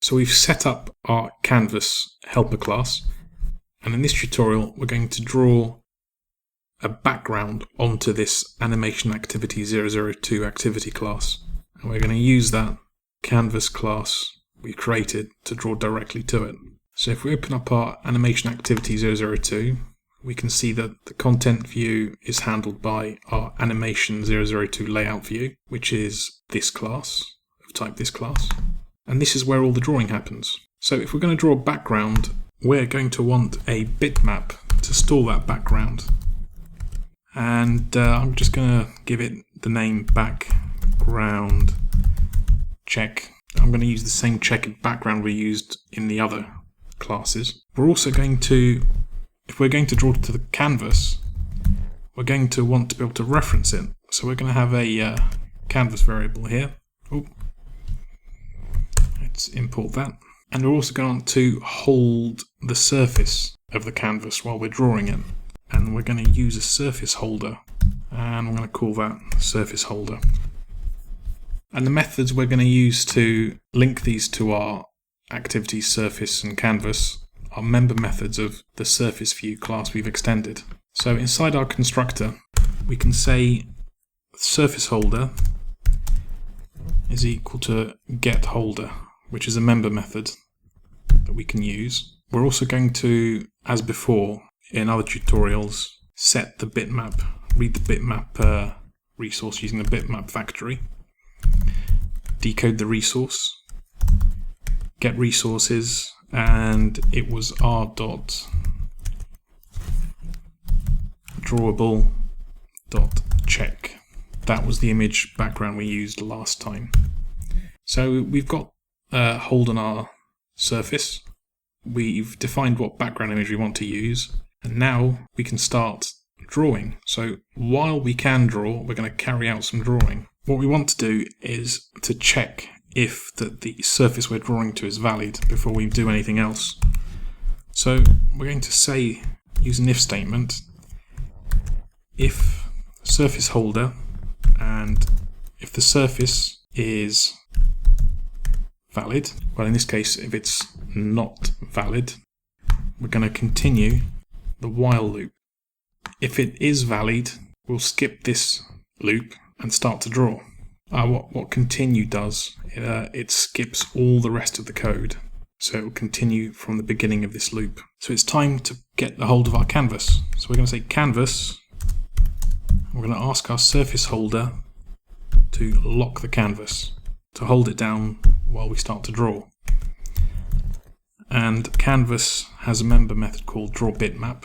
So we've set up our Canvas helper class, and in this tutorial we're going to draw a background onto this animation activity 002 activity class, and we're going to use that Canvas class we created to draw directly to it. So if we open up our animation activity 002, we can see that the content view is handled by our animation 002 layout view, which is this class, of type this class. And this is where all the drawing happens. So if we're going to draw a background, we're going to want a bitmap to store that background. And I'm just going to give it the name background check. I'm going to use the same checkered background we used in the other classes. We're also going to, if we're going to draw to the canvas, we're going to want to be able to reference it. So we're going to have a canvas variable here. Let's import that. And we're also going to want to hold the surface of the canvas while we're drawing it. And we're going to use a surface holder, and I'm going to call that surface holder. And the methods we're going to use to link these to our activities surface and canvas are member methods of the SurfaceView class we've extended. So inside our constructor, we can say SurfaceHolder is equal to getHolder, which is a member method that we can use. We're also going to, as before in other tutorials, set the bitmap, read the bitmap resource using the bitmap factory, decode the resource, get resources, and it was r.drawable.check. That was the image background we used last time. So we've got hold on our surface. We've defined what background image we want to use, and now we can start drawing. So while we can draw, we're going to carry out some drawing. What we want to do is to check if the surface we're drawing to is valid before we do anything else. So we're going to say, use an if statement, if surface holder, and if the surface is valid, well in this case if it's not valid, we're going to continue the while loop. If it is valid, we'll skip this loop and start to draw. What continue does, it skips all the rest of the code. So it will continue from the beginning of this loop. So it's time to get a hold of our canvas. So we're going to say canvas. We're going to ask our surface holder to lock the canvas, to hold it down while we start to draw. And canvas has a member method called Drawbitmap.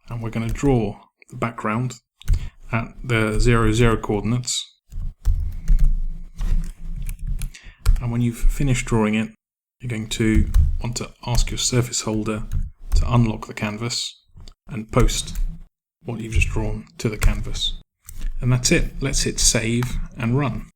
And we're going to draw the background at the 0, coordinates. And when you've finished drawing it, you're going to want to ask your surface holder to unlock the canvas and post what you've just drawn to the canvas. And that's it. Let's hit save and run.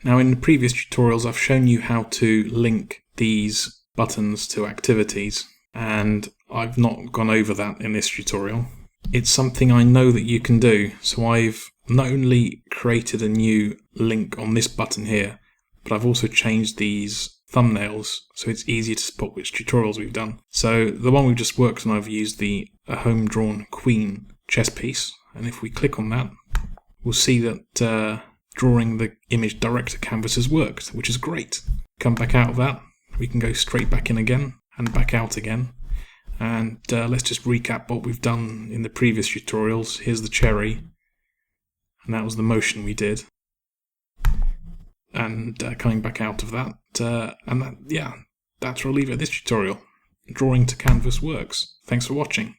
Now in the previous tutorials I've shown you how to link these buttons to activities, and I've not gone over that in this tutorial. It's something I know that you can do, so I've not only created a new link on this button here, but I've also changed these thumbnails so it's easier to spot which tutorials we've done. So the one we've just worked on, I've used a home-drawn queen chess piece, and if we click on that, we'll see that drawing the image direct to canvas has worked, which is great. Come back out of that, we can go straight back in again and back out again. And let's just recap what we've done in the previous tutorials. Here's the cherry, and that was the motion we did. And coming back out of that, that's where I'll leave it at this tutorial. Drawing to canvas works. Thanks for watching.